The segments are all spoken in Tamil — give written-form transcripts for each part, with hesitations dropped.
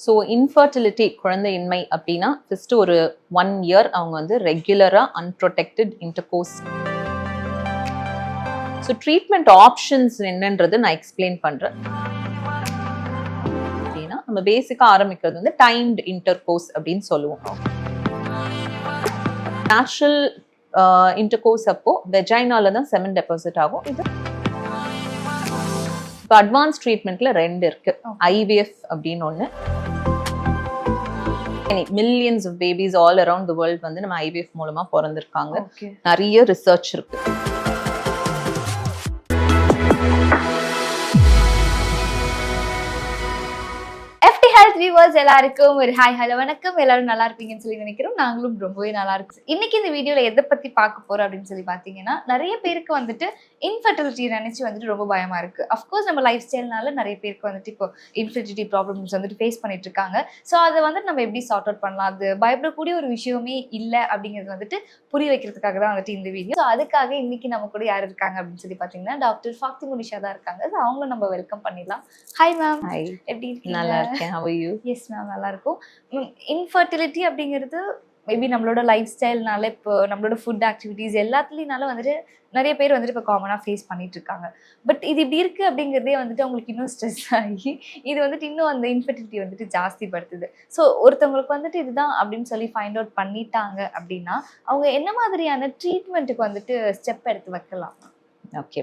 ஸோ இன்ஃபர்டிலிட்டி குழந்தையின்மை அப்படின்னா ஃபர்ஸ்ட் ஒரு 1 இயர் அவங்க வந்து ரெகுலரா unprotected intercourse. So treatment options என்னன்றது நான் எக்ஸ்பிளைன் பண்றேன். அப்படின்னா நம்ம பேசிக்கா ஆரம்பிக்கிறது வந்து டைம்டு இன்டர்கோர்ஸ் அப்படின்னு சொல்லுவோம். நேச்சுரல் இன்டர்கோர்ஸ் அப்போ வெஜைனால தான் செமன் டெபாசிட் ஆகும். இது இப்போ அட்வான்ஸ் ட்ரீட்மெண்ட்ல 2 இருக்கு. ஐவிஎஃப் அப்படின்னு ஒன்று. Millions of babies all around the world வந்து நம்ம ஐவிஎஃப் மூலமா பிறந்திருக்காங்க. நிறைய ரிசர்ச் இருக்கு. வியூவர்ஸ் எல்லாருக்கும் ஒரு ஹாய் ஹலோ வணக்கம். எல்லாரும் நல்லா இருப்பீங்கன்னு சொல்லி நினைக்கிறோம். நாங்களும் ரொம்பவே நல்லா இருக்கும். இன்னைக்கு இந்த வீடியோல எதை பத்தி பார்க்க போறோம் அப்படின்னு சொல்லி பாத்தீங்கன்னா, நிறைய பேருக்கு வந்துட்டு இன்ஃபர்டிலிட்டி நினைச்சு வந்துட்டு ரொம்ப பயமா இருக்கு. அஃப்கோர்ஸ் நம்ம லைஃப் ஸ்டைல்னால நிறைய பேருக்கு வந்துட்டு இப்போ இன்ஃபர்டிலிட்டி ப்ராப்ளம்ஸ் வந்துட்டு ஃபேஸ் பண்ணிட்டு இருக்காங்க. ஸோ அதை வந்துட்டு நம்ம எப்படி சார்ட் அவுட் பண்ணலாம், அது பயப்படக்கூடிய ஒரு விஷயமே இல்லை அப்படிங்கிறது வந்துட்டு புரிய வைக்கிறதுக்காக தான் வந்துட்டு இந்த வீடியோ. ஸோ அதுக்காக இன்னைக்கு நம்ம கூட யார் இருக்காங்க அப்படின்னு சொல்லி பாத்தீங்கன்னா, டாக்டர் ஃபாத்திமா நிஷா தான் இருக்காங்க. ஸோ அவங்களும் நம்ம வெல்கம் பண்ணிடலாம். ஹாய் மேம், எப்படி இருக்கீங்க? நல்லா இருக்கேன். How are you? Yes ma'am, நல்லா இருக்கும். இன்ஃபர்டிலிட்டி அப்படிங்கிறது மேபி நம்மளோட லைஃப் ஸ்டைல்னால, இப்போ நம்மளோட ஃபுட் ஆக்டிவிட்டீஸ் எல்லாத்துலேனால வந்துட்டு நிறைய பேர் வந்துட்டு இப்போ காமனாக ஃபேஸ் பண்ணிட்டு இருக்காங்க. பட் இது இப்படி இருக்குது அப்படிங்கிறதே வந்துட்டு அவங்களுக்கு இன்னும் ஸ்ட்ரெஸ் ஆகி இது வந்துட்டு இன்னும் அந்த இன்ஃபர்டிலிட்டி வந்துட்டு ஜாஸ்தி படுத்துது. ஸோ ஒருத்தவங்களுக்கு வந்துட்டு இதுதான் அப்படின்னு சொல்லி ஃபைண்ட் அவுட் பண்ணிட்டாங்க அப்படின்னா அவங்க என்ன மாதிரியான ட்ரீட்மெண்ட்டுக்கு வந்துட்டு ஸ்டெப் எடுத்து வைக்கலாம்? ஓகே,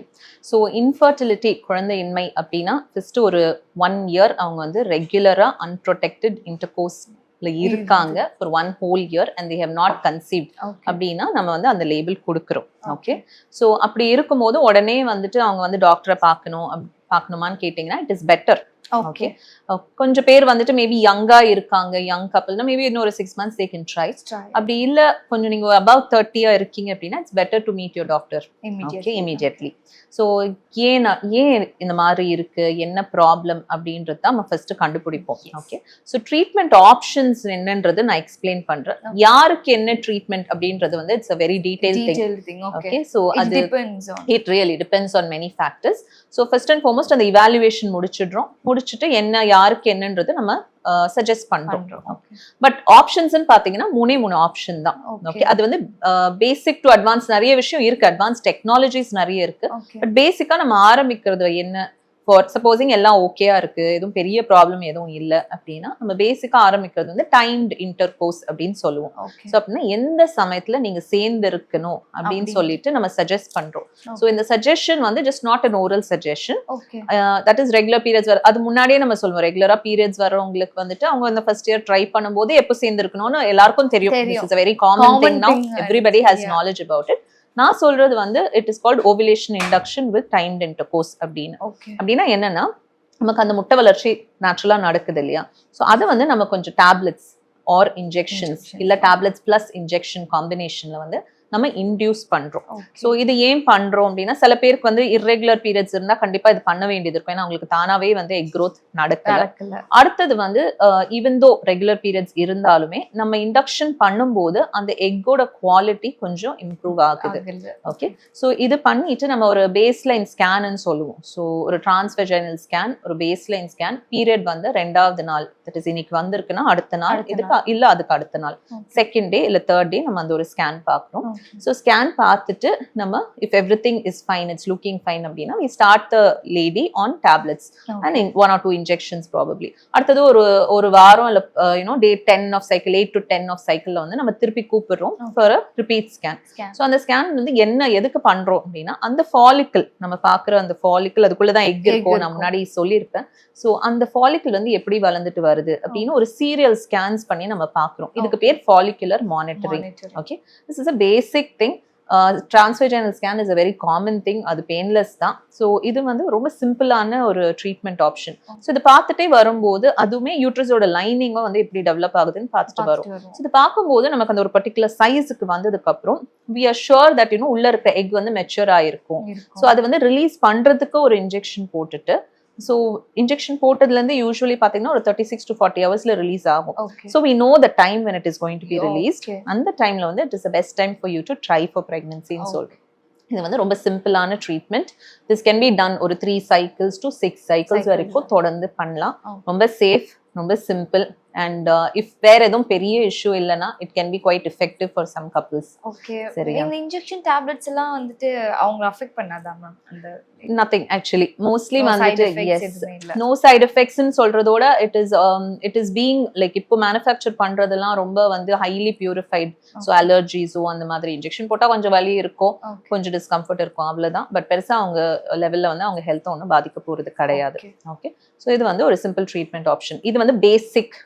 ஸோ இன்ஃபர்டிலிட்டி குழந்தையின்மை அப்படின்னா ஃபர்ஸ்ட் ஒரு 1 இயர் அவங்க வந்து ரெகுலரா அன்ப்ரொடெக்டட் இன்டர்கோர்ஸ்ல இருக்காங்க for 1 whole year and they have not conceived அப்படின்னா நம்ம வந்து அந்த லேபிள் கொடுக்குறோம். ஓகே, ஸோ அப்படி இருக்கும்போது உடனே வந்துட்டு அவங்க வந்து டாக்டரை பார்க்கணுமான்னு கேட்டிங்கன்னா இட் இஸ் பெட்டர். ஓகே, கொஞ்சம் பேர் வந்துட்டு மேபி யங்கா இருக்காங்க, யங் கப்பல்னா மேபி இன்னொரு 6 months they can try. அப்படி இல்ல கொஞ்சம் நீங்க above 30 இருக்கீங்க அப்படின்னா it's better to meet your doctor immediately. So ஏன் இந்த மாதிரி இருக்கு, என்ன ப்ராப்ளம் அப்படின்றது தான் நம்ம ஃபர்ஸ்ட் கண்டுபிடிப்போம். ஓகே, ஸோ ட்ரீட்மெண்ட் ஆப்ஷன்ஸ் என்னன்றது நான் எக்ஸ்பிளைன் பண்றேன். யாருக்கு என்ன ட்ரீட்மெண்ட் அப்படின்றது வந்து it's a very detailed thing. Okay, so அது it really depends on many factors. So first and foremost அந்த இவாலுவேஷன் முடிச்சுட்டு என்ன யாருக்கு என்னன்றது நம்ம சஜஸ்ட் பண்றோம். பட் ஆப்ஷன்ஸ் பாத்தீங்கன்னா 3 ஆப்ஷன் தான். ஓகே, அது வந்து பேசிக் டு அட்வான்ஸ் நிறைய விஷயம் இருக்கு, அட்வான்ஸ் டெக்னாலஜிஸ் நிறைய இருக்கு. பட் பேசிக்கா நம்ம ஆரம்பிக்கிறது என்ன, ஃபார் சப்போசிங் எல்லாம் ஓகேயா இருக்கு, எதுவும் பெரிய ப்ராப்ளம் எதுவும் இல்லை அப்படின்னா நம்ம பேசிக்கா ஆரம்பிக்கிறது வந்து டைம்டு இன்டர்கோர்ஸ் அப்படின்னு சொல்லுவோம். ஸோ அப்படின்னா எந்த சமயத்துல நீங்க சேர்ந்து இருக்கணும் அப்படின்னு சொல்லிட்டு நம்ம சஜஸ்ட் பண்றோம். ஸோ இந்த சஜஷன் வந்து just not an oral suggestion, that is regular periods அது முன்னாடியே நம்ம சொல்லுவோம். ரெகுலரா பீரியட்ஸ் வரவங்களுக்கு வந்துட்டு அவங்க இந்த ஃபர்ஸ்ட் இயர் ட்ரை பண்ணும்போது எப்போ சேர்ந்து இருக்கணும்னு எல்லாருக்கும் தெரியும். This is a very common thing now. Everybody has knowledge about it. நான் சொல்றது வந்து it is called ovulation induction with timed intercourse அப்படின்னு. அப்படின்னா என்னன்னா, நமக்கு அந்த முட்டை வளர்ச்சி நேச்சுரலா நடக்குது இல்லையா, ஸோ அதை வந்து நம்ம கொஞ்சம் டேப்லெட்ஸ் ஆர் இன்ஜெக்ஷன்ஸ் இல்ல டேப்லெட்ஸ் பிளஸ் இன்ஜெக்ஷன் காம்பினேஷன்ல வந்து நம்ம இன்டியூஸ் பண்றோம். ஸோ இது ஏன் பண்றோம் அப்படின்னா, சில பேருக்கு வந்து இர்ரெகுலர் பீரியட்ஸ் இருந்தா கண்டிப்பா இது பண்ண வேண்டியது இருக்கும். ஏன்னா அவங்களுக்கு தானாவே வந்து எக் க்ரோத் நடக்கல. அடுத்தது வந்து ஈவன் தோ ரெகுலர் பீரியட்ஸ் இருந்தாலுமே நம்ம இண்டக்ஷன் பண்ணும்போது அந்த எக்கோட குவாலிட்டி கொஞ்சம் இம்ப்ரூவ் ஆகுது. ஓகே, ஸோ இது பண்ணிட்டு நம்ம ஒரு பேஸ்லைன் ஸ்கேன்னு சொல்லுவோம். ஸோ ஒரு டிரான்ஸ்வெஜைனல் ஸ்கேன், ஒரு பேஸ்லைன் ஸ்கேன், பீரியட் வந்து 2வது நாள், தட் இஸ் இன்னைக்கு வந்திருக்குன்னா அடுத்த நாள், இதுக்கு இல்ல அதுக்கு அடுத்த நாள், செகண்ட் டே இல்ல தேர்ட் டே நம்ம அந்த ஒரு ஸ்கேன் பார்க்கணும். So scan பார்த்துட்டு நம்ம if everything is fine, it's looking fine அப்படின்னா we start the lady on tablets and in 1 or 2 injections probably. அடுத்தது ஒரு வாரம் இல்ல day 10 of cycle, 8 to 10 of cycle வந்து நம்ம திருப்பி கூப்பிடுறோம் for a repeat scan. So அந்த ஸ்கேன் வந்து என்ன எதுக்கு பண்றோம் அப்படின்னா, அந்த ஃபாலிக்கல் நம்ம பார்க்குற அந்த ஃபாலிக்கல் அதுக்குள்ளதான் எக் இருக்கும், நான் முன்னாடி சொல்லியிருப்பேன். ஸோ அந்த ஃபாலிக்கல் வந்து எப்படி வளர்ந்துட்டு வருது அப்படின்னு ஒரு சீரியல் ஸ்கேன்ஸ் பண்ணி நம்ம பார்க்குறோம். இதுக்கு பேர் follicular monitoring. Okay, this is a basic thing. Transvaginal scan is a very common thing, அது பெயின்லெஸ் தான். ஸோ இது வந்து ரொம்ப சிம்பிளான ஒரு ட்ரீட்மெண்ட் ஆப்ஷன். ஸோ இது பார்த்துட்டே வரும்போது அதுவுமே யூட்ரஸோட லைனிங்கும் வந்து எப்படி டெவலப் ஆகுதுன்னு பார்த்துட்டு வரும். ஸோ இது பார்க்கும்போது நமக்கு அந்த ஒரு பர்டிகுலர் சைஸுக்கு வந்ததுக்கு அப்புறம் we are sure that உள்ள இருக்க எக் வந்து மெச்சூர் ஆயிருக்கும். ஸோ அது வந்து ரிலீஸ் பண்றதுக்கு ஒரு இன்ஜெக்ஷன் போட்டுட்டு, ஸோ இன்ஜெக்ஷன் போட்டதுலேருந்து யூஸ்வலி பார்த்தீங்கன்னா ஒரு 36 to 40 ஹவர்ஸ்ல ரிலீஸ் ஆகும். So we know the time when it is going to be released. அந்த டைம்ல வந்து it is the best time for you to try for ப்ரெக்னன்சின்னு சொல்றோம். இது வந்து ரொம்ப சிம்பிளான treatment. This can be done ஒரு 3 cycles to 6 cycles வரைக்கும் தொடர்ந்து பண்ணலாம். ரொம்ப சேஃப், ரொம்ப சிம்பிள் அண்ட் இஃப் வேற எதுவும் பெரிய இஷ்யூ இல்லைன்னா it can be quite effective for some couples. Okay. சரியா? இந்த இன்ஜெக்ஷன் டேப்லெட்ஸ் எல்லாம் வந்துட்டு அவங்க அஃபெக்ட் பண்ணாதா மேம்? அந்த nothing actually mostly No side வந்துட்டு effects எஸ் எதுவுமே இல்ல. நோ சைடு எஃபெக்ட்ஸ்னு சொல்றதோட இட் இஸ் பீங் லைக் இப்போ மேனுஃபேக்சர் பண்றதெல்லாம் ரொம்ப வந்து ஹைலி பியூரிஃபைட். ஸோ அலர்ஜிஸோ அந்த மாதிரி இன்ஜெக்ஷன் போட்டா கொஞ்சம் வலி இருக்கும், Okay. கொஞ்சம் டிஸ்கம்ஃபர்ட் இருக்கும், அவ்வளவுதான். பட் பெருசா அவங்க லெவல்ல வந்து அவங்க ஹெல்த் ஒன்றும் பாதிக்க போறது கிடையாது. Okay. ஓகே, ஸோ இது வந்து ஒரு சிம்பிள் ட்ரீட்மெண்ட் ஆப்ஷன். இது வந்து பேசிக்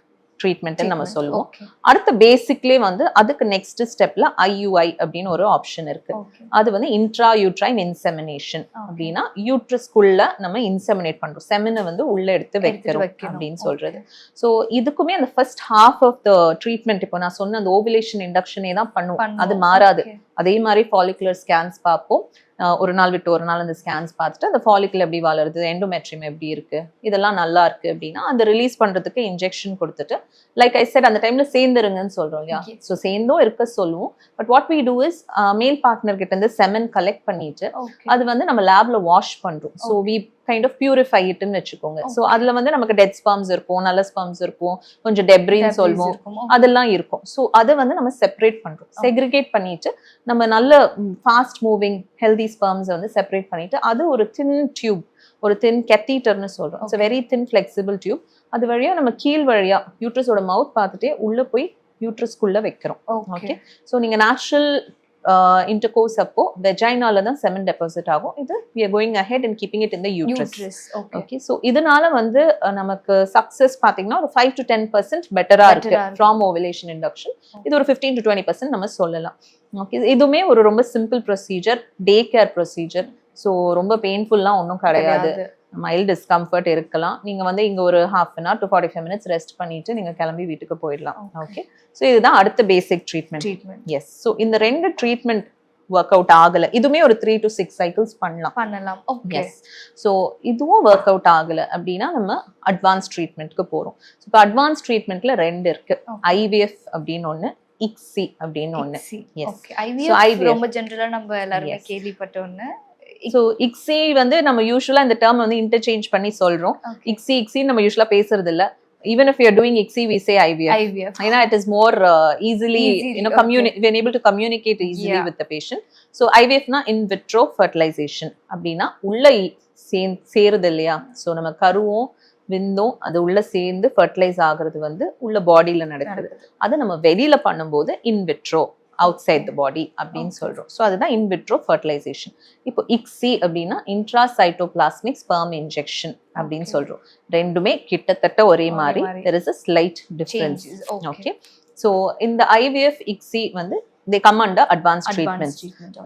ட்ரீட்மெண்ட் நம்ம Treatment. சொல்லுவோம். Okay. அடுத்த பேசிக்லயே வந்து அதுக்கு நெக்ஸ்ட் ஸ்டெப்ல IUI அப்படின்னு ஒரு ஆப்ஷன் இருக்கு. Okay. அது வந்து இன்ட்ரா யூட்ரைன் இன்செமினேஷன். Okay. அப்படின்னா யூட்ரஸ்குள்ள நம்ம இன்செமினேட் பண்றோம், செமினை வந்து உள்ள எடுத்து வைக்கிறோம் வைக்கணும். அப்படின்னு Okay. சொல்றது. ஸோ இதுக்குமே அந்த first half of the treatment இப்போ நான் சொன்ன அந்த ஓவுலேஷன் இண்டக்ஷனே தான் பண்ணுவோம், அது மாறாது. Okay. அதே மாதிரி ஃபாலிகுலர் ஸ்கேன்ஸ் பார்ப்போம், ஒரு நாள் விட்டு ஒரு நாள் அந்த ஸ்கேன்ஸ் பார்த்துட்டு அந்த ஃபாலிக்கல் எப்படி வளருது, எண்டோமெட்ரியம் எப்படி இருக்கு, இதெல்லாம் நல்லா இருக்கு அப்படின்னா அந்த ரிலீஸ் பண்றதுக்கு இன்ஜெக்ஷன் கொடுத்துட்டு, லைக் ஐ செட் அந்த டைம்ல சேர்ந்துருங்கன்னு சொல்றோம் இல்லையா. Yes. ஸோ சேர்ந்தும் இருக்க சொல்லுவோம். But what we do is male partner கிட்ட இருந்து செமன் கலெக்ட் பண்ணிட்டு Okay. அது வந்து நம்ம லேப்ல வாஷ் பண்றோம். So we kind of purify இட்னு வச்சுக்கோங்க. ஸோ அதுல வந்து நமக்கு டெட் ஸ்பர்ம்ஸ் இருக்கும், நல்ல ஸ்பர்ம்ஸ் இருக்கும், கொஞ்சம் டெப்ரின்னு Debris சொல்லுவோம், இருக்கும். அதெல்லாம் இருக்கும். ஸோ அதை வந்து நம்ம செப்பரேட் பண்றோம், செக்ரிகேட் பண்ணிட்டு நம்ம நல்ல ஃபாஸ்ட் மூவிங் ஹெல்தி ஸ்பர்ம்ஸ் வந்து செப்பரேட் பண்ணிட்டு அது ஒரு தின் டியூப், ஒரு தின் கெத்தீட்டர்னு சொல்றோம். It's very thin flexible tube. அது வழியா நம்ம கீழ் வழியா யூட்ரஸோட மவுத் பார்த்துட்டே உள்ள போய் யூட்ரஸ்குள்ள வைக்கிறோம். ஓகே, ஸோ நீங்க நேச்சுரல் இன்டர்கோர்ஸ் அப்போ வெஜைனால தான் செமன் டெபாசிட் ஆகும். இது we are going ahead and keeping it in the uterus. Okay. Okay, so இதனால வந்து நமக்கு சக்சஸ் பாத்தீங்கன்னா ஒரு 5 to 10% பெட்டரா இருக்கு ஃப்ரம் ஓவுலேஷன் இண்டக்ஷன். இது ஒரு 15 to 20% நம்ம சொல்லலாம். ஓகே, இதுவுமே ஒரு ரொம்ப simple procedure, day care procedure. So ரொம்ப பெயின்ஃபுல்லாம் ஒன்றும் கிடையாது, மைல்ட் டிஸ்கம்ஃபர்ட் இருக்கலாம். நீங்க வந்து இங்க ஒரு half an hour to 45 minutes rest பண்ணிட்டு நீங்க கிளம்பி வீட்டுக்கு போயிடலாம். ஓகே, ஸோ இதுதான் அடுத்த பேசிக் ட்ரீட்மெண்ட். எஸ், ஸோ இந்த ரெண்டு ட்ரீட்மெண்ட் ஒர்க் அவுட் ஆகல, இதுவுமே ஒரு 3 to 6 சைக்கிள்ஸ் பண்ணலாம். எஸ், ஸோ இதுவும் ஒர்க் அவுட் ஆகல அப்படின்னா நம்ம அட்வான்ஸ் ட்ரீட்மெண்ட்க்கு போறோம். இப்போ அட்வான்ஸ் ட்ரீட்மெண்ட்ல ரெண்டு இருக்கு, IVF அப்படின்னு ஒண்ணு, ICSI அப்படின்னு ஒண்ணு. எஸ், IVF ரொம்ப ஜெனரலா நம்ம எல்லாரும் கேள்விப்பட்ட ஒண்ணு. ஸோ ICSI வந்து நம்ம யூஸ்வலா இந்த டேர்ம் வந்து இன்டர்சேஞ்ச் பண்ணி சொல்றோம். ICSI நம்ம யூஸ்வலா பேசுறது இல்ல. Even if you're doing ICSI, we say IVF. You know, it is more easily, you know, we're able to communicate easily with the patient. So IVF na in vitro fertilization. அப்படின்னா உள்ள சேருது இல்லையா. ஸோ நம்ம கருவும் விந்தும் அது உள்ள சேர்ந்து ஃபர்டிலைஸ் ஆகுறது வந்து உள்ள பாடியில நடக்குது. அது நம்ம வெளியில பண்ணும்போது in vitro, outside the body அப்படின்னு சொல்றோம். ஸோ அதுதான் இன் விட்ரோ ஃபர்டிலைசேஷன். இப்போ ICSI அப்படின்னா இன்ட்ராசைட்டோபிளாஸ்மிக் ஸ்பெர்ம் இன்ஜெக்ஷன் அப்படின்னு சொல்றோம். ரெண்டுமே கிட்டத்தட்ட ஒரே மாதிரி, there is a slight difference. Okay, so இந்த IVF ICSI வந்து they come under advanced treatment.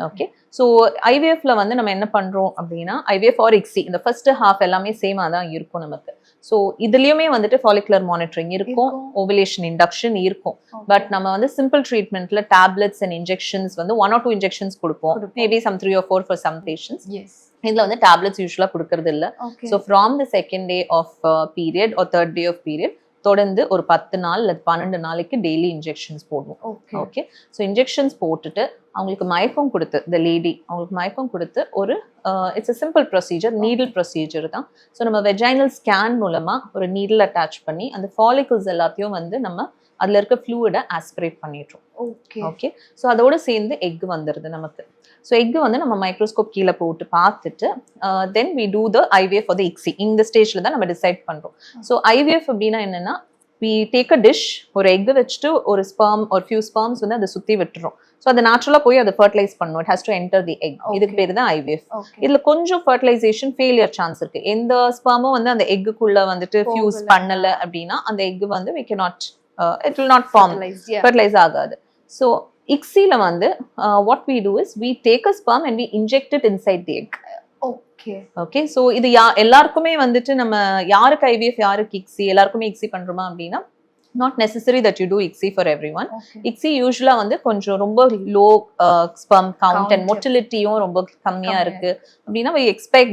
Okay, so IVF ல வந்து நம்ம என்ன பண்றோம் அப்படின்னா IVF or ICSI இந்த ஃபர்ஸ்ட் ஹாஃப் எல்லாமே சேமா தான் இருக்கும் நமக்கு. ஸோ இதுலயுமே வந்துட்டு ஃபாலிகுலர் மானிட்டரிங் இருக்கும், ஓவுலேஷன் இண்டக்ஷன் இருக்கும். பட் நம்ம வந்து சிம்பிள் ட்ரீட்மெண்ட்ல டேப்லெட்ஸ் அண்ட் இன்ஜெக்ஷன்ஸ் வந்து 1 or 2 இன்ஜெக்ஷன்ஸ் கொடுப்போம், maybe some 3 or 4 for some patients. இதுல வந்து டேப்லெட்ஸ் யூஸ்வலா கொடுக்கறது இல்ல. So from the second day of period or third day of period தொடர்ந்து ஒரு 10 நாள் அல்லது 12 நாளைக்கு டெய்லி இன்ஜெக்ஷன்ஸ் போடுவோம். ஓகே, ஸோ இன்ஜெக்ஷன்ஸ் போட்டுட்டு அவங்களுக்கு மயக்கம் கொடுத்து, த லேடி அவங்களுக்கு மயக்கம் கொடுத்து ஒரு it's a simple procedure, needle procedure தான். ஸோ நம்ம வெஜைனல் ஸ்கேன் மூலமா ஒரு நீடில் அட்டாச் பண்ணி அந்த ஃபாலிகல்ஸ் எல்லாத்தையும் வந்து நம்ம அதுல இருக்க ஃப்ளூயிடை ஆஸ்பிரேட் பண்ணிடுறோம். ஓகே, ஸோ அதோட சேர்ந்து எக் வந்துடுது நமக்கு. ஸோ எக் வந்து நம்ம மைக்ரோஸ்கோப் கீழே போட்டு பார்த்துட்டு then we do the IVF for the ICSI. இந்த ஸ்டேஜ்ல தான் நம்ம டிசைட் பண்றோம். ஸோ IVF அப்படின்னா என்னன்னா, we take a dish, ஒரு எக் வச்சுட்டு ஒரு ஸ்பெர்ம் ஒரு ஃபியூ ஸ்பெர்ம்ஸ் வந்து அதை சுத்தி விட்டுறோம். ஸோ அது நேச்சுரலா போய் அதை ஃபர்டிலைஸ் பண்ணும். It has to enter the egg. இதுக்கு பேர் தான் IVF. இதுல கொஞ்சம் ஃபர்டிலைசேஷன் ஃபெயிலியர் சான்ஸ் இருக்கு. எந்த ஸ்பெர்மும் வந்து அந்த எக்குள்ள வந்துட்டு ஃபியூஸ் பண்ணல அப்படின்னா அந்த எக் வந்து we cannot it will not form, fertilize ஆகாது. So ICSI ல வந்து what we do is we take a sperm and we inject it inside the egg. Okay, so இது எல்லாருக்குமே வந்துட்டு நம்ம யாருக்கு IVF யாருக்கு ICSI எல்லாருக்குமே ICSI பண்றோமா அப்படின்னா not necessary that you do ICSI for everyone. ICSI யூசுவலா வந்து கொஞ்சம் ரொம்ப லோ sperm count and motility-யும் ரொம்ப கம்மியா இருக்கு அப்படின்னா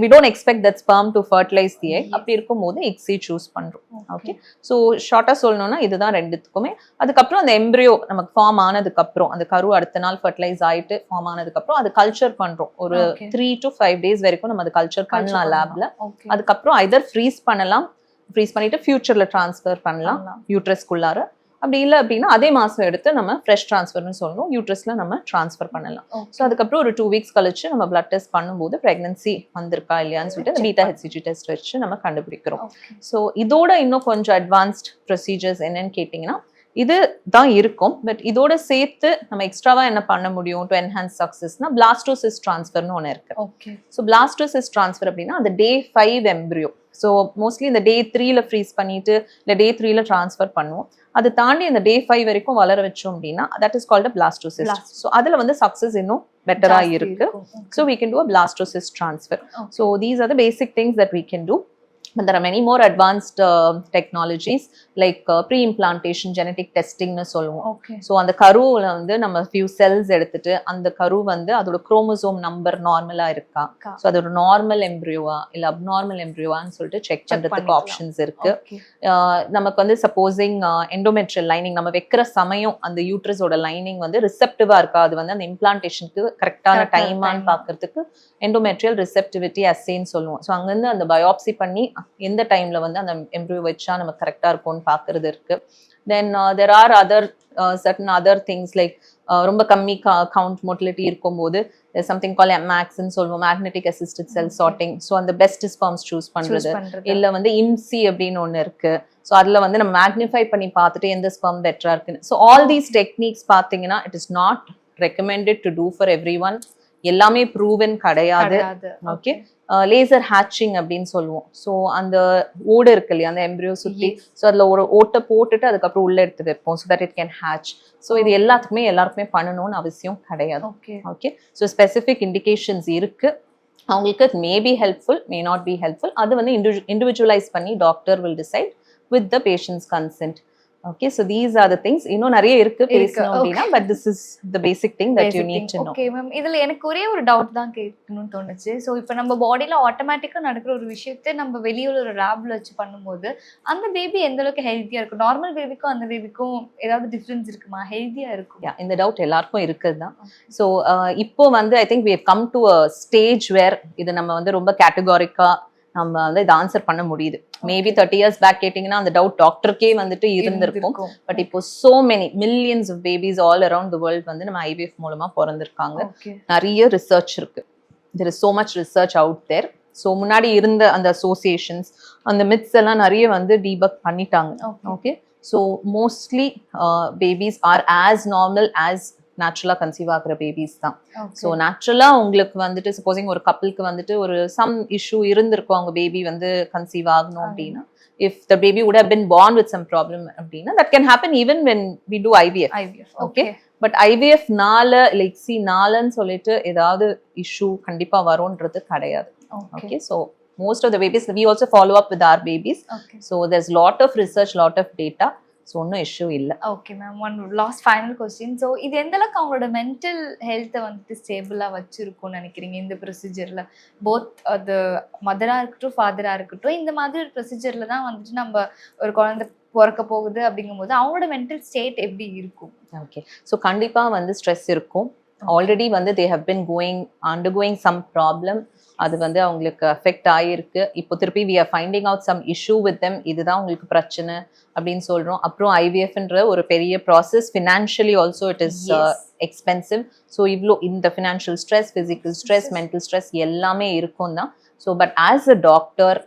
we don't expect that sperm to fertilize the egg. அப்படி இருக்கும்போது ICSI சூஸ் பண்றோம். ஓகே, ஸோ ஷார்ட்டா சொல்லணும்னா இதுதான் ரெண்டுத்துக்குமே. அதுக்கப்புறம் அந்த எம்ப்ரியோ நமக்கு ஃபார்ம் ஆனதுக்கு அப்புறம், அந்த கரு அடுத்த நாள் ஃபர்டிலைஸ் ஆயிட்டு ஃபார்ம் ஆனதுக்கு அப்புறம் அது கல்ச்சர் பண்றோம். ஒரு 3 to 5 days வரைக்கும் நம்ம அது கல்ச்சர் பண்ணலாம் லேப்ல. அதுக்கப்புறம் ஐதர் ஃப்ரீஸ் பண்ணலாம் ஃப்ரீஸ் பண்ணிட்டு ஃபியூச்சர்ல ட்ரான்ஸ்ஃபர் பண்ணலாம் யூட்ரஸ்க்குள்ளார. அப்படி இல்லை அப்படின்னா அதே மாசம் எடுத்து நம்ம ஃப்ரெஷ் ட்ரான்ஸ்ஃபர்னு சொல்லணும், யூட்ரஸ்ல நம்ம ட்ரான்ஸ்ஃபர் பண்ணலாம். ஸோ அதுக்கப்புறம் ஒரு 2 weeks கழிச்சு நம்ம பிளட் டெஸ்ட் பண்ணும்போது பிரெக்னன்சி வந்திருக்கா இல்லையான்னு சொல்லிட்டு அந்த பீட்டா ஹெச்சிஜி டெஸ்ட் வச்சு நம்ம கண்டுபிடிக்கிறோம். ஸோ இதோட இன்னும் கொஞ்சம் அட்வான்ஸ்ட் ப்ரொசீஜர்ஸ் என்னன்னு கேட்டிங்கன்னா இது தான் இருக்கும். பட் இதோட சேர்த்து நம்ம எக்ஸ்ட்ராவா என்ன பண்ண முடியும் டு என்ஹான்ஸ் சக்சஸ்னா பிளாஸ்டோசிஸ் ட்ரான்ஸ்ஃபர்னு ஒன்று இருக்கு. ஸோ பிளாஸ்டோசிஸ் ட்ரான்ஸ்ஃபர் அப்படின்னா அந்த day 5 எம்ப்ரியோ. ஸோ மோஸ்ட்லி இந்த day 3ல ஃப்ரீஸ் பண்ணிட்டு இல்லை day 3ல ட்ரான்ஸ்ஃபர் பண்ணுவோம். அது தாண்டி இந்த day 5 வரைக்கும் வளர வச்சோம் அப்படின்னா that is called a blastocysts. So அதுல வந்து சக்சஸ் இன்னும் பெட்டரா இருக்கு. So we can do a blastocyst transfer. So these are the basic things that we can do. But there are many more advanced technologies like pre-implantation genetic testing னு சொல்லுவோம். ஸோ அந்த கருவில் வந்து நம்ம few cells எடுத்துட்டு அந்த கரு வந்து அதோட குரோமோசோம் நம்பர் நார்மலா இருக்கா, ஸோ அது ஒரு நார்மல் எம்ப்ரியோவா இல்லை அப்நார்மல் எம்ப்ரியோவான்னு சொல்லிட்டு செக் பண்றதுக்கு ஆப்ஷன்ஸ் இருக்கு. நமக்கு வந்து சப்போசிங் எண்டோமெட்ரியல் லைனிங் நம்ம வைக்கிற சமயம் அந்த யூட்ரஸோட லைனிங் வந்து ரிசெப்டிவா இருக்கா, அது வந்து அந்த இம்ப்ளான்டேஷனுக்கு கரெக்டான டைமான்னு பார்க்கறதுக்கு எண்டோமெட்ரியல் ரிசெப்டிவிட்டி அசேன்னு சொல்லுவோம். ஸோ அங்கேருந்து அந்த பயாப்சி பண்ணி எந்த டைம்ல வந்து அந்த எம்ப்ரியோ வச்சா நம்ம கரெக்டா இருக்கும்னு பாக்குறது இருக்கு. தென் there are certain other things like ரொம்ப கம்மி கவுண்ட் மோட்டிலிட்டி இருக்கும்போது சம்திங் கால் MAX-ன்னு சொல்லுவோம், மேக்னெட்டிக் அசிஸ்டட் செல் சார்ட்டிங். ஸோ அந்த பெஸ்ட் ஸ்பெர்ம்ஸ் சூஸ் பண்றது. இல்ல வந்து IMSI அப்படின்னு ஒண்ணு இருக்கு. ஸோ அதுல வந்து நம்ம மேக்னிஃபை பண்ணி பார்த்துட்டு எந்த ஸ்பெர்ம் பெட்டரா இருக்குன்னு. ஸோ ஆல் தீஸ் டெக்னிக்ஸ் பாத்தீங்கன்னா it is not recommended to do for everyone. எல்லாமே ப்ரூவன் கிடையாது. ஓகே, லேசர் ஹேட்சிங் அப்படின்னு சொல்லுவோம். ஸோ அந்த ஓடு இருக்கு இல்லையா அந்த எம்ப்ரியோ சுத்தி, ஸோ அதுல ஒரு ஓட்டை போட்டுட்டு அதுக்கப்புறம் உள்ள எடுத்து வைப்போம் so that it can hatch. So இது எல்லாருக்குமே பண்ணணும்னு அவசியம் கிடையாது. ஓகே, ஸோ ஸ்பெசிஃபிக் இண்டிகேஷன்ஸ் இருக்கு. அவங்களுக்கு it may be helpful, may not be helpful. அது வந்து இண்டிவிஜுவலைஸ் பண்ணி doctor will decide with the patient's consent. Okay, so these are the things. இன்னும் நிறைய இருக்கு பேசணும் அப்படின்னா, but this is the basic thing that you need to know. Okay ma'am, இதுல எனக்கு ஒரே ஒரு டவுட் தான் கேட்கணும்னு தோணுச்சு. ஸோ இப்போ நம்ம பாடியில ஆட்டோமேட்டிக்கா நடக்கிற ஒரு விஷயத்தை நம்ம வெளியூர் ஒரு லேப்ல வச்சு பண்ணும்போது அந்த பேபி எந்த அளவுக்கு ஹெல்த்தியா இருக்கும்? நார்மல் பேபிக்கும் அந்த பேபிக்கும் ஏதாவது டிஃபரன்ஸ் இருக்குமா? ஹெல்த்தியா இருக்கும்? இந்த டவுட் எல்லாருக்கும் இருக்குது தான். ஸோ இப்போ வந்து I think we have come to a stage where இது நம்ம வந்து ரொம்ப கேட்டகாரிக்கா நம்ம வந்து இதை ஆன்சர் பண்ண முடியுது. மேபி 30 years பேக் கேட்டிங்கன்னா அந்த டவுட் டாக்டருக்கே வந்துட்டு இருந்திருக்கும். பட் இப்போ so many millions of babies all around the world வந்து நம்ம IVF மூலமா பிறந்திருக்காங்க. நிறைய ரிசர்ச் இருக்கு. there is so much research out there. So முன்னாடி இருந்த அந்த அசோசியேஷன்ஸ் அந்த மித்ஸ் எல்லாம் நிறைய வந்து டீபக் பண்ணிட்டாங்க. Okay, so mostly babies are as normal as நேச்சுரலா கன்சீவ் ஆகுற பேபிஸ் தான். ஸோ நேச்சுரலா உங்களுக்கு வந்துட்டு சப்போசிங் ஒரு கப்பிளுக்கு வந்துட்டு ஒரு சம் இஷ்யூ இருந்திருக்கும், அவங்க பேபி வந்து கன்சீவ் ஆகணும் அப்படின்னா, if the baby would have been born with some problem அப்படின்னா that can happen even when we do IVF. Okay, but IVF நால like see நாலன்னு சொல்லிட்டு ஏதாவது இஷ்யூ கண்டிப்பா வரும்ன்றது கிடையாது. Okay, so most of the babies we also follow up with our babies. So there's lot of research, lot of data. So ஒன்றும் இஷ்யூ இல்லை. Okay ma'am, one last final question. So இது எந்த அளவுக்கு அவங்களோட மென்டல் ஹெல்த்தை வந்துட்டு ஸ்டேபிளாக வச்சிருக்கும்னு நினைக்கிறீங்க இந்த ப்ரொசீஜரில்? போத் அது மதராக இருக்கட்டும் ஃபாதராக இருக்கட்டும், இந்த மாதிரி ஒரு ப்ரொசீஜரில் தான் வந்துட்டு நம்ம ஒரு குழந்தை பிறக்க போகுது அப்படிங்கும்போது அவங்களோட மென்டல் ஸ்டேட் எப்படி இருக்கும்? ஓகே, ஸோ கண்டிப்பாக வந்து ஸ்ட்ரெஸ் இருக்கும். ஆல்ரெடி வந்து they have been undergoing some problem, அது வந்து அவங்களுக்கு அஃபெக்ட் ஆகிருக்கு. இப்போ திருப்பி we are finding out some issue with them, இதுதான் உங்களுக்கு பிரச்சனை அப்படின்னு சொல்றோம். அப்புறம் IVFன்ற ஒரு பெரிய process, financially also it is expensive. So இவ்வளோ இந்த financial stress, physical stress, mental stress எல்லாமே இருக்கும் தான். So but as a doctor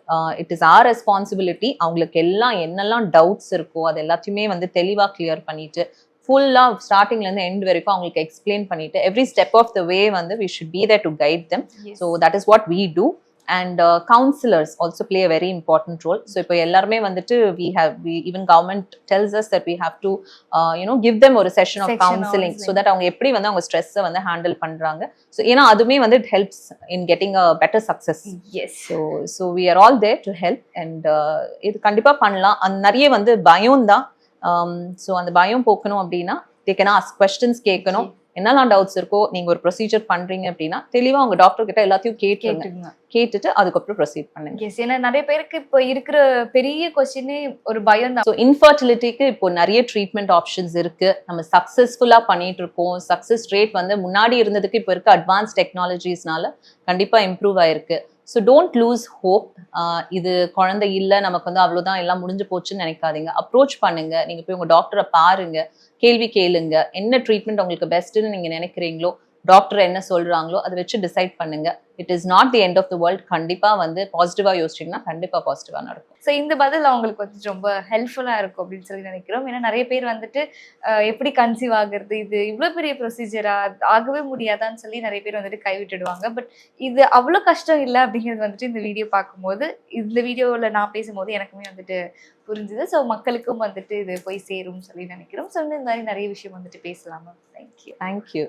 it is our responsibility. அவங்களுக்கு எல்லாம் என்னெல்லாம் டவுட்ஸ் இருக்கோ அது எல்லாத்தையுமே வந்து தெளிவாக கிளியர் பண்ணிட்டு ஃபுல்லாக ஸ்டார்டிங்லேருந்து எண்ட் வரைக்கும் அவங்களுக்கு எக்ஸ்பிளைன் பண்ணிட்டு எவ்ரி ஸ்டெப் ஆஃப் த வே வந்து we should be there to guide them. So that is what we do. And counselors also play a very important role. So இப்போ எல்லாருமே வந்துட்டு we even government tells us that we have to give them ஒரு session of counseling so that அவங்க எப்படி வந்து அவங்க ஸ்ட்ரெஸ்ஸை வந்து ஹேண்டில் பண்றாங்க. ஸோ ஏன்னா அதுவுமே வந்து it helps in getting a better success. So we are all there to help. And இது கண்டிப்பா பண்ணலாம். நிறைய வந்து பயம் தான். ஸோ அந்த பயம் போக்கணும் அப்படின்னா they can ask questions, கேட்கணும். என்னெல்லாம் டவுட்ஸ் இருக்கோ, நீங்க ஒரு ப்ரொசீஜர் பண்றீங்க அப்படின்னா தெளிவா உங்க டாக்டர் கிட்ட எல்லாத்தையும் கேட்டுட்டு அதுக்கப்புறம் ப்ரொசீட் பண்ணுங்க. ஏன்னா நிறைய பேருக்கு இப்போ இருக்கிற பெரிய கொஸ்டினே ஒரு பயம் தான். ஸோ இன்ஃபர்டிலிட்டிக்கு இப்போ நிறைய ட்ரீட்மெண்ட் ஆப்ஷன்ஸ் இருக்கு. நம்ம சக்சஸ்ஃபுல்லா பண்ணிட்டு இருக்கோம். சக்சஸ் ரேட் வந்து முன்னாடி இருந்ததுக்கு இப்போ இருக்க அட்வான்ஸ் டெக்னாலஜிஸ்னால கண்டிப்பா இம்ப்ரூவ் ஆயிருக்கு. So don't loose hope. இது குழந்தை இல்லை, நமக்கு வந்து அவ்வளோதான், எல்லாம் முடிஞ்சு போச்சுன்னு நினைக்காதீங்க. அப்ரோச் பண்ணுங்க, நீங்க போய் உங்க டாக்டரை பாருங்க, கேள்வி கேளுங்க, என்ன ட்ரீட்மெண்ட் உங்களுக்கு பெஸ்ட்னு நீங்க நினைக்கிறீங்களோ, டாக்டர் என்ன சொல்றாங்களோ அதை வச்சு டிசைட் பண்ணுங்க. It is not the end of the world. கண்டிப்பா வந்து பாசிட்டிவா யோசிச்சிங்கன்னா கண்டிப்பா பாசிட்டிவா நடக்கும். ஸோ இந்த பதில் அவங்களுக்கு வந்து ரொம்ப ஹெல்ப்ஃபுல்லாக இருக்கும் அப்படின்னு சொல்லி நினைக்கிறோம். ஏன்னா நிறைய பேர் வந்துட்டு எப்படி கன்சீவ் ஆகுறது, இது இவ்வளோ பெரிய ப்ரொசீஜரா, ஆகவே முடியாதான்னு சொல்லி நிறைய பேர் வந்துட்டு கைவிட்டுடுவாங்க. பட் இது அவ்வளோ கஷ்டம் இல்லை அப்படிங்கிறது வந்துட்டு இந்த வீடியோ பார்க்கும்போது, இந்த வீடியோவில் நான் பேசும்போது எனக்குமே வந்துட்டு புரிஞ்சுது. ஸோ மக்களுக்கும் வந்துட்டு இது போய் சேரும்னு சொல்லி நினைக்கிறோம். ஸோ இந்த மாதிரி நிறைய விஷயம் வந்துட்டு பேசலாமா? தேங்க்யூ. தேங்க்யூ.